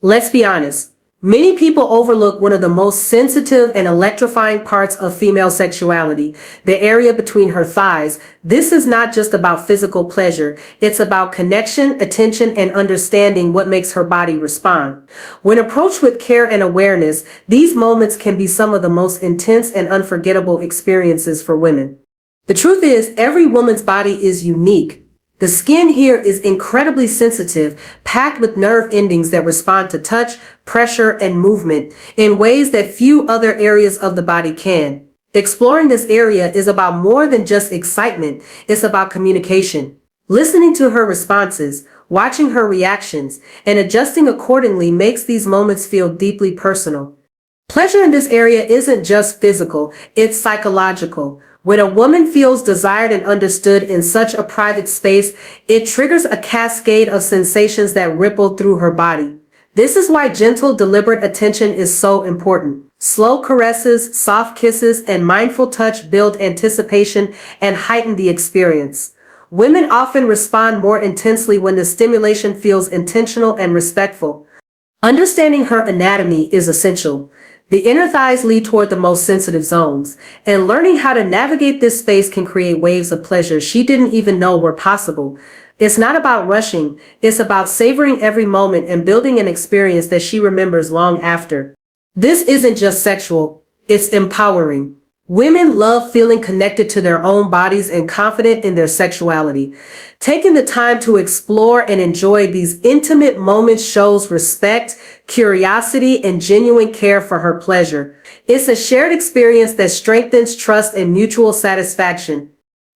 Let's be honest. Many people overlook one of the most sensitive and electrifying parts of female sexuality, the area between her thighs. This is not just about physical pleasure. It's about connection, attention, and understanding what makes her body respond. When approached with care and awareness, these moments can be some of the most intense and unforgettable experiences for women. The truth is, every woman's body is unique. The skin here is incredibly sensitive, packed with nerve endings that respond to touch, pressure, and movement in ways that few other areas of the body can. Exploring this area is about more than just excitement, it's about communication. Listening to her responses, watching her reactions, and adjusting accordingly makes these moments feel deeply personal. Pleasure in this area isn't just physical, it's psychological. When a woman feels desired and understood in such a private space, it triggers a cascade of sensations that ripple through her body. This is why gentle, deliberate attention is so important. Slow caresses, soft kisses, and mindful touch build anticipation and heighten the experience. Women often respond more intensely when the stimulation feels intentional and respectful. Understanding her anatomy is essential. The inner thighs lead toward the most sensitive zones, and learning how to navigate this space can create waves of pleasure she didn't even know were possible. It's not about rushing, it's about savoring every moment and building an experience that she remembers long after. This isn't just sexual, it's empowering. Women love feeling connected to their own bodies and confident in their sexuality. Taking the time to explore and enjoy these intimate moments shows respect, curiosity, and genuine care for her pleasure. It's a shared experience that strengthens trust and mutual satisfaction.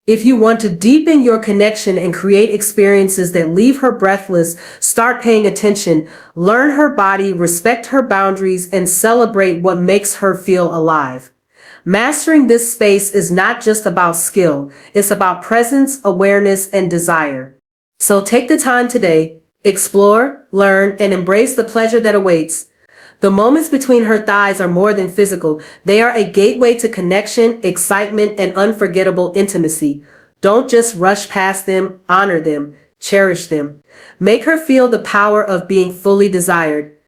If you want to deepen your connection and create experiences that leave her breathless, start paying attention, learn her body, respect her boundaries, and celebrate what makes her feel alive. Mastering this space is not just about skill, it's about presence, awareness, and desire. So take the time today, explore, learn, and embrace the pleasure that awaits. The moments between her thighs are more than physical. They are a gateway to connection, excitement, and unforgettable intimacy. Don't just rush past them, honor them, cherish them. Make her feel the power of being fully desired.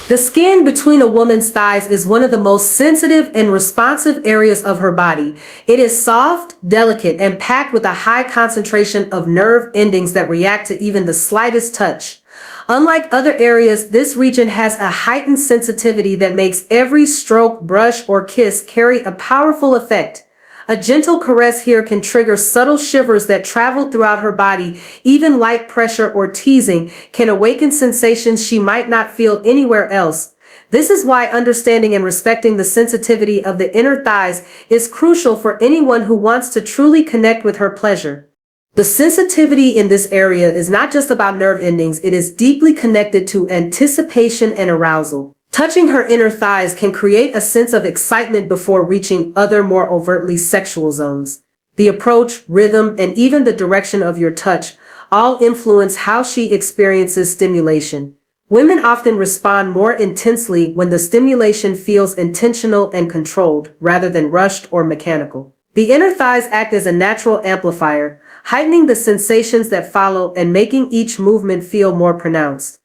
The skin between a woman's thighs is one of the most sensitive and responsive areas of her body. It is soft, delicate, and packed with a high concentration of nerve endings that react to even the slightest touch. Unlike other areas, this region has a heightened sensitivity that makes every stroke, brush, or kiss carry a powerful effect. A gentle caress here can trigger subtle shivers that travel throughout her body. Even light pressure or teasing can awaken sensations she might not feel anywhere else. This is why understanding and respecting the sensitivity of the inner thighs is crucial for anyone who wants to truly connect with her pleasure. The sensitivity in this area is not just about nerve endings, it is deeply connected to anticipation and arousal. Touching her inner thighs can create a sense of excitement before reaching other more overtly sexual zones. The approach, rhythm, and even the direction of your touch all influence how she experiences stimulation. Women often respond more intensely when the stimulation feels intentional and controlled rather than rushed or mechanical. The inner thighs act as a natural amplifier, heightening the sensations that follow and making each movement feel more pronounced.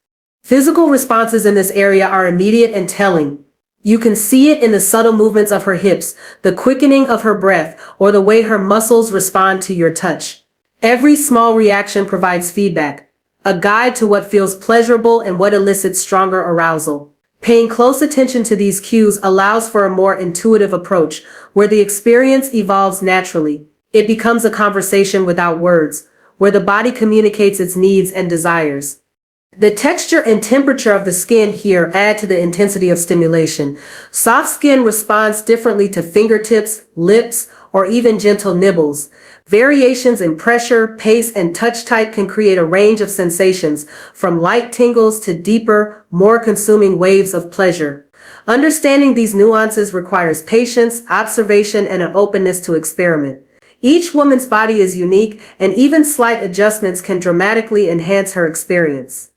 Physical responses in this area are immediate and telling. You can see it in the subtle movements of her hips, the quickening of her breath, or the way her muscles respond to your touch. Every small reaction provides feedback, a guide to what feels pleasurable and what elicits stronger arousal. Paying close attention to these cues allows for a more intuitive approach, where the experience evolves naturally. It becomes a conversation without words, where the body communicates its needs and desires. The texture and temperature of the skin here add to the intensity of stimulation. Soft skin responds differently to fingertips, lips, or even gentle nibbles. Variations in pressure, pace, and touch type can create a range of sensations, from light tingles to deeper, more consuming waves of pleasure. Understanding these nuances requires patience, observation, and an openness to experiment. Each woman's body is unique, and even slight adjustments can dramatically enhance her experience.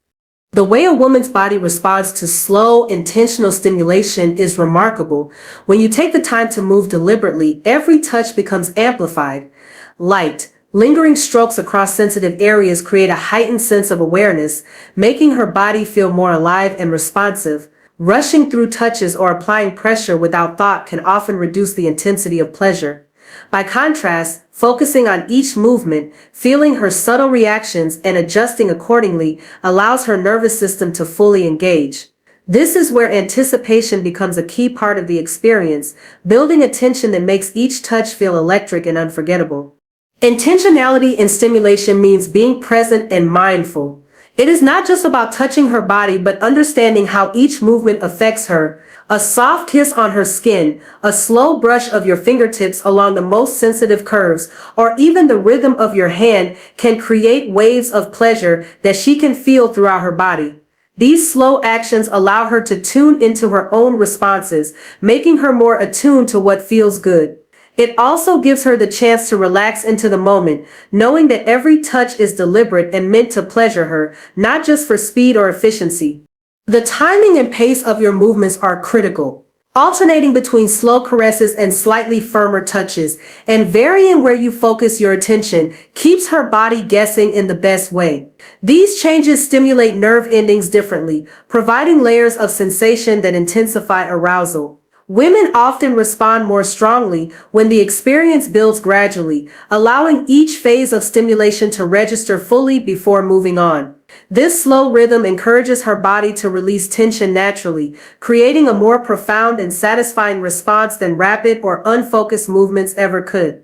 The way a woman's body responds to slow, intentional stimulation is remarkable. When you take the time to move deliberately, every touch becomes amplified. Light, Lingering strokes across sensitive areas create a heightened sense of awareness, making her body feel more alive and responsive. Rushing through touches or applying pressure without thought can often reduce the intensity of pleasure. By contrast, focusing on each movement, feeling her subtle reactions, and adjusting accordingly allows her nervous system to fully engage. This is where anticipation becomes a key part of the experience, building a tension that makes each touch feel electric and unforgettable. Intentionality in stimulation means being present and mindful. It is not just about touching her body, but understanding how each movement affects her. A soft kiss on her skin, a slow brush of your fingertips along the most sensitive curves, or even the rhythm of your hand can create waves of pleasure that she can feel throughout her body. These slow actions allow her to tune into her own responses, making her more attuned to what feels good. It also gives her the chance to relax into the moment, knowing that every touch is deliberate and meant to pleasure her, not just for speed or efficiency. The timing and pace of your movements are critical. Alternating between slow caresses and slightly firmer touches, and varying where you focus your attention, keeps her body guessing in the best way. These changes stimulate nerve endings differently, providing layers of sensation that intensify arousal. Women often respond more strongly when the experience builds gradually, allowing each phase of stimulation to register fully before moving on. This slow rhythm encourages her body to release tension naturally, creating a more profound and satisfying response than rapid or unfocused movements ever could.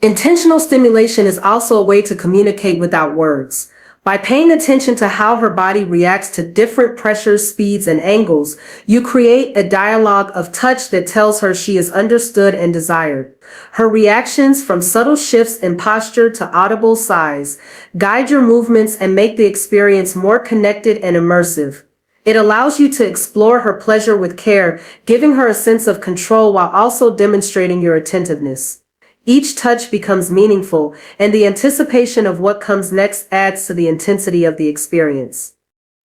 Intentional stimulation is also a way to communicate without words. By paying attention to how her body reacts to different pressures, speeds, and angles, you create a dialogue of touch that tells her she is understood and desired. Her reactions, from subtle shifts in posture to audible sighs, guide your movements and make the experience more connected and immersive. It allows you to explore her pleasure with care, giving her a sense of control while also demonstrating your attentiveness. Each touch becomes meaningful, and the anticipation of what comes next adds to the intensity of the experience.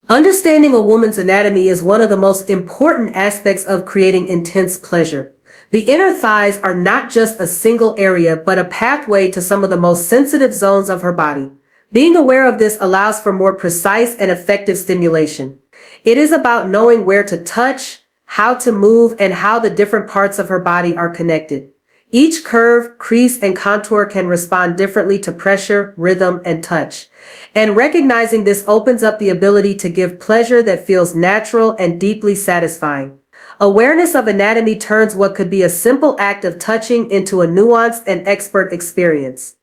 Understanding a woman's anatomy is one of the most important aspects of creating intense pleasure. The inner thighs are not just a single area, but a pathway to some of the most sensitive zones of her body. Being aware of this allows for more precise and effective stimulation. It is about knowing where to touch, how to move, and how the different parts of her body are connected. Each curve, crease, and contour can respond differently to pressure, rhythm, and touch. And recognizing this opens up the ability to give pleasure that feels natural and deeply satisfying. Awareness of anatomy turns what could be a simple act of touching into a nuanced and expert experience.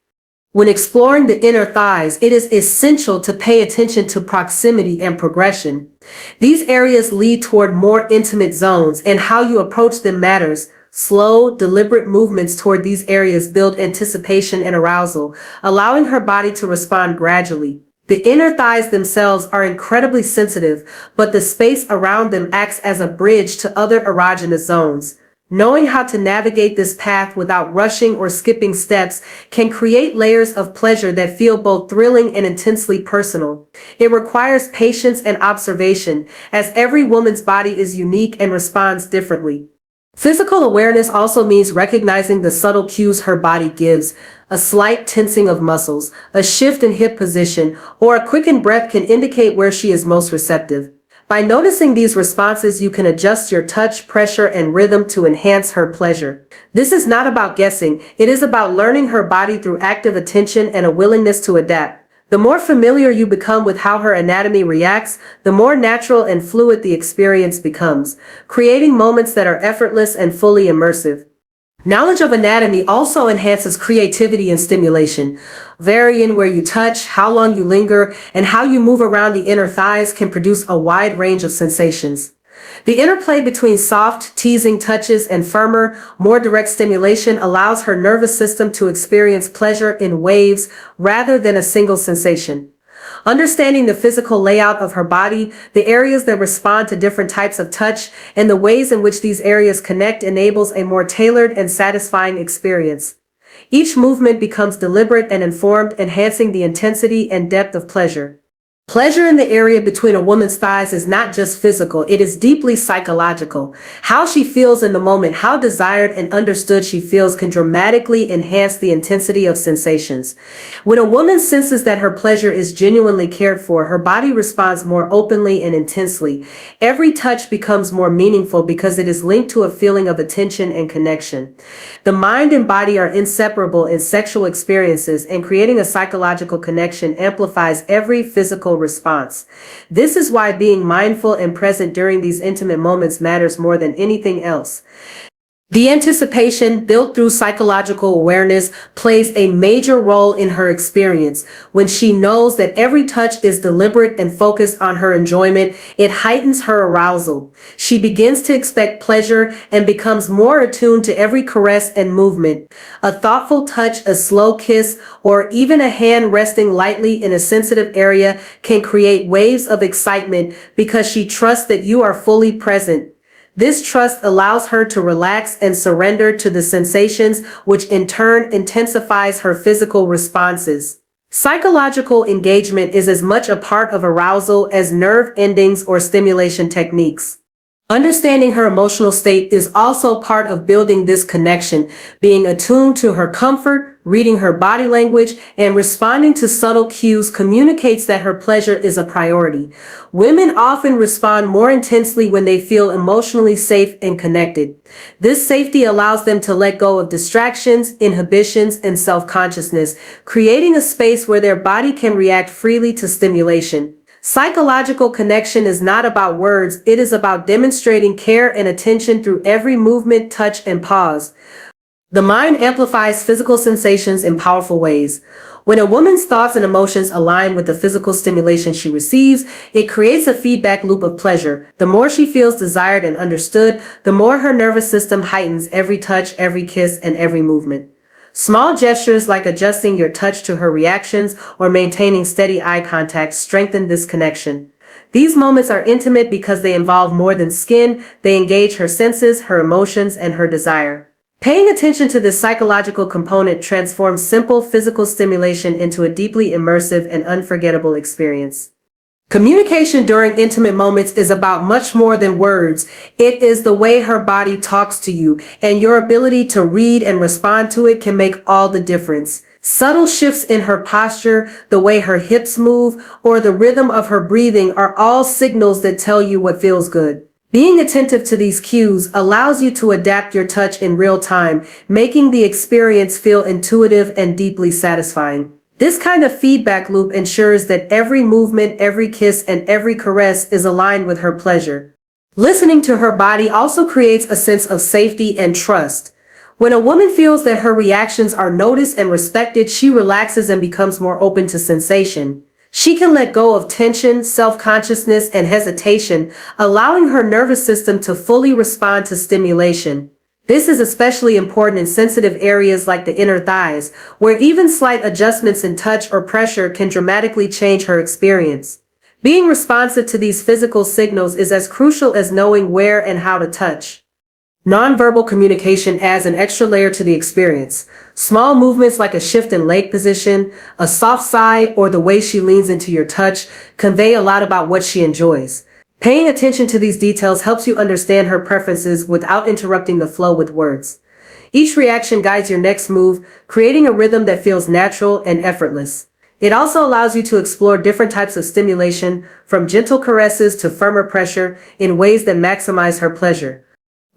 When exploring the inner thighs, it is essential to pay attention to proximity and progression. These areas lead toward more intimate zones, and how you approach them matters. Slow, deliberate movements toward these areas build anticipation and arousal, allowing her body to respond gradually. The inner thighs themselves are incredibly sensitive, but the space around them acts as a bridge to other erogenous zones. Knowing how to navigate this path without rushing or skipping steps can create layers of pleasure that feel both thrilling and intensely personal. It requires patience and observation, as every woman's body is unique and responds differently. Physical awareness also means recognizing the subtle cues her body gives. A slight tensing of muscles, a shift in hip position, or a quickened breath can indicate where she is most receptive. By noticing these responses, you can adjust your touch, pressure, and rhythm to enhance her pleasure. This is not about guessing, it is about learning her body through active attention and a willingness to adapt. The more familiar you become with how her anatomy reacts, the more natural and fluid the experience becomes, creating moments that are effortless and fully immersive. Knowledge of anatomy also enhances creativity and stimulation. Varying where you touch, how long you linger, and how you move around the inner thighs can produce a wide range of sensations. The interplay between soft, teasing touches and firmer, more direct stimulation allows her nervous system to experience pleasure in waves rather than a single sensation. Understanding the physical layout of her body, the areas that respond to different types of touch, and the ways in which these areas connect enables a more tailored and satisfying experience. Each movement becomes deliberate and informed, enhancing the intensity and depth of pleasure. Pleasure in the area between a woman's thighs is not just physical, it is deeply psychological. How she feels in the moment, how desired and understood she feels can dramatically enhance the intensity of sensations. When a woman senses that her pleasure is genuinely cared for, her body responds more openly and intensely. Every touch becomes more meaningful because it is linked to a feeling of attention and connection. The mind and body are inseparable in sexual experiences, and creating a psychological connection amplifies every physical response. This is why being mindful and present during these intimate moments matters more than anything else. The anticipation built through psychological awareness plays a major role in her experience. When she knows that every touch is deliberate and focused on her enjoyment, it heightens her arousal. She begins to expect pleasure and becomes more attuned to every caress and movement. A thoughtful touch, a slow kiss, or even a hand resting lightly in a sensitive area can create waves of excitement because she trusts that you are fully present. This trust allows her to relax and surrender to the sensations, which in turn intensifies her physical responses. Psychological engagement is as much a part of arousal as nerve endings or stimulation techniques. Understanding her emotional state is also part of building this connection. Being attuned to her comfort, reading her body language, and responding to subtle cues communicates that her pleasure is a priority. Women often respond more intensely when they feel emotionally safe and connected. This safety allows them to let go of distractions, inhibitions, and self-consciousness, creating a space where their body can react freely to stimulation. Psychological connection is not about words, it is about demonstrating care and attention through every movement, touch, and pause. The mind amplifies physical sensations in powerful ways. When a woman's thoughts and emotions align with the physical stimulation she receives, it creates a feedback loop of pleasure. The more she feels desired and understood, the more her nervous system heightens every touch, every kiss, and every movement. Small gestures like adjusting your touch to her reactions or maintaining steady eye contact strengthen this connection. These moments are intimate because they involve more than skin, they engage her senses, her emotions, and her desire. Paying attention to this psychological component transforms simple physical stimulation into a deeply immersive and unforgettable experience. Communication during intimate moments is about much more than words. It is the way her body talks to you, and your ability to read and respond to it can make all the difference. Subtle shifts in her posture, the way her hips move, or the rhythm of her breathing are all signals that tell you what feels good. Being attentive to these cues allows you to adapt your touch in real time, making the experience feel intuitive and deeply satisfying. This kind of feedback loop ensures that every movement, every kiss, and every caress is aligned with her pleasure. Listening to her body also creates a sense of safety and trust. When a woman feels that her reactions are noticed and respected, she relaxes and becomes more open to sensation. She can let go of tension, self-consciousness, and hesitation, allowing her nervous system to fully respond to stimulation. This is especially important in sensitive areas like the inner thighs, where even slight adjustments in touch or pressure can dramatically change her experience. Being responsive to these physical signals is as crucial as knowing where and how to touch. Nonverbal communication adds an extra layer to the experience. Small movements like a shift in leg position, a soft sigh, or the way she leans into your touch convey a lot about what she enjoys. Paying attention to these details helps you understand her preferences without interrupting the flow with words. Each reaction guides your next move, creating a rhythm that feels natural and effortless. It also allows you to explore different types of stimulation, from gentle caresses to firmer pressure, in ways that maximize her pleasure.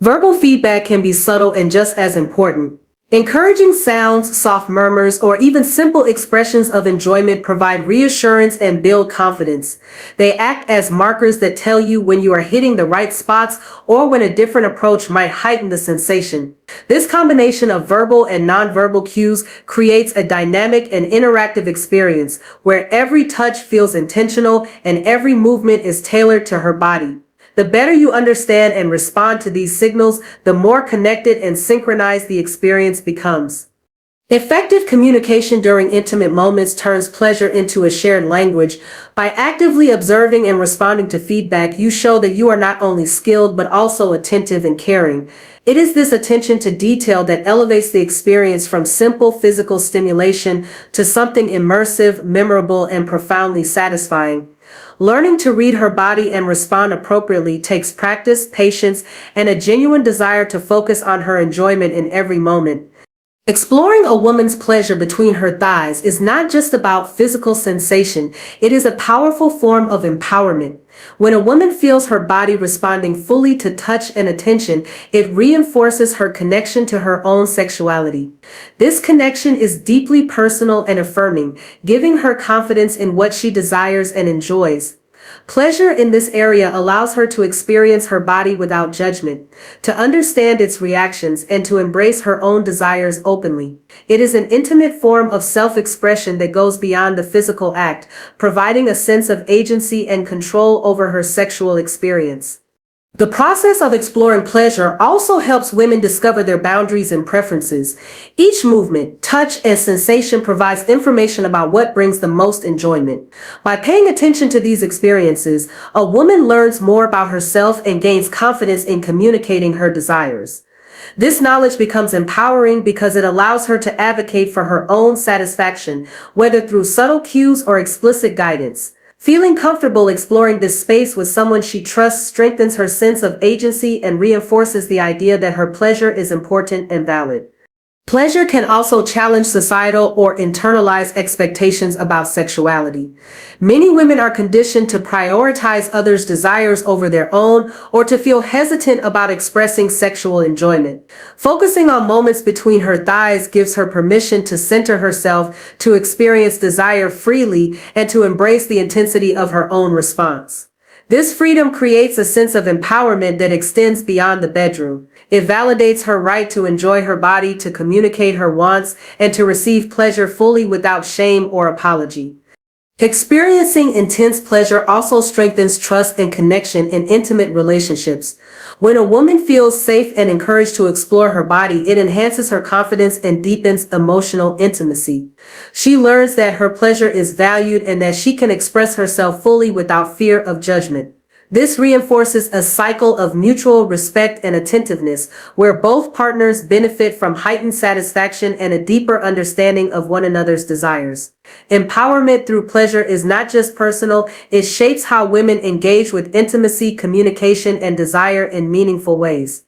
Verbal feedback can be subtle and just as important. Encouraging sounds, soft murmurs, or even simple expressions of enjoyment provide reassurance and build confidence. They act as markers that tell you when you are hitting the right spots or when a different approach might heighten the sensation. This combination of verbal and nonverbal cues creates a dynamic and interactive experience where every touch feels intentional and every movement is tailored to her body. The better you understand and respond to these signals, the more connected and synchronized the experience becomes. Effective communication during intimate moments turns pleasure into a shared language. By actively observing and responding to feedback, you show that you are not only skilled but also attentive and caring. It is this attention to detail that elevates the experience from simple physical stimulation to something immersive, memorable, and profoundly satisfying. Learning to read her body and respond appropriately takes practice, patience, and a genuine desire to focus on her enjoyment in every moment. Exploring a woman's pleasure between her thighs is not just about physical sensation, it is a powerful form of empowerment. When a woman feels her body responding fully to touch and attention, it reinforces her connection to her own sexuality. This connection is deeply personal and affirming, giving her confidence in what she desires and enjoys. Pleasure in this area allows her to experience her body without judgment, to understand its reactions, and to embrace her own desires openly. It is an intimate form of self-expression that goes beyond the physical act, providing a sense of agency and control over her sexual experience. The process of exploring pleasure also helps women discover their boundaries and preferences. Each movement, touch, and sensation provides information about what brings the most enjoyment. By paying attention to these experiences, a woman learns more about herself and gains confidence in communicating her desires. This knowledge becomes empowering because it allows her to advocate for her own satisfaction, whether through subtle cues or explicit guidance. Feeling comfortable exploring this space with someone she trusts strengthens her sense of agency and reinforces the idea that her pleasure is important and valid. Pleasure can also challenge societal or internalized expectations about sexuality. Many women are conditioned to prioritize others' desires over their own or to feel hesitant about expressing sexual enjoyment. Focusing on moments between her thighs gives her permission to center herself, to experience desire freely, and to embrace the intensity of her own response. This freedom creates a sense of empowerment that extends beyond the bedroom. It validates her right to enjoy her body, to communicate her wants, and to receive pleasure fully without shame or apology. Experiencing intense pleasure also strengthens trust and connection in intimate relationships. When a woman feels safe and encouraged to explore her body, it enhances her confidence and deepens emotional intimacy. She learns that her pleasure is valued and that she can express herself fully without fear of judgment. This reinforces a cycle of mutual respect and attentiveness, where both partners benefit from heightened satisfaction and a deeper understanding of one another's desires. Empowerment through pleasure is not just personal, it shapes how women engage with intimacy, communication, and desire in meaningful ways.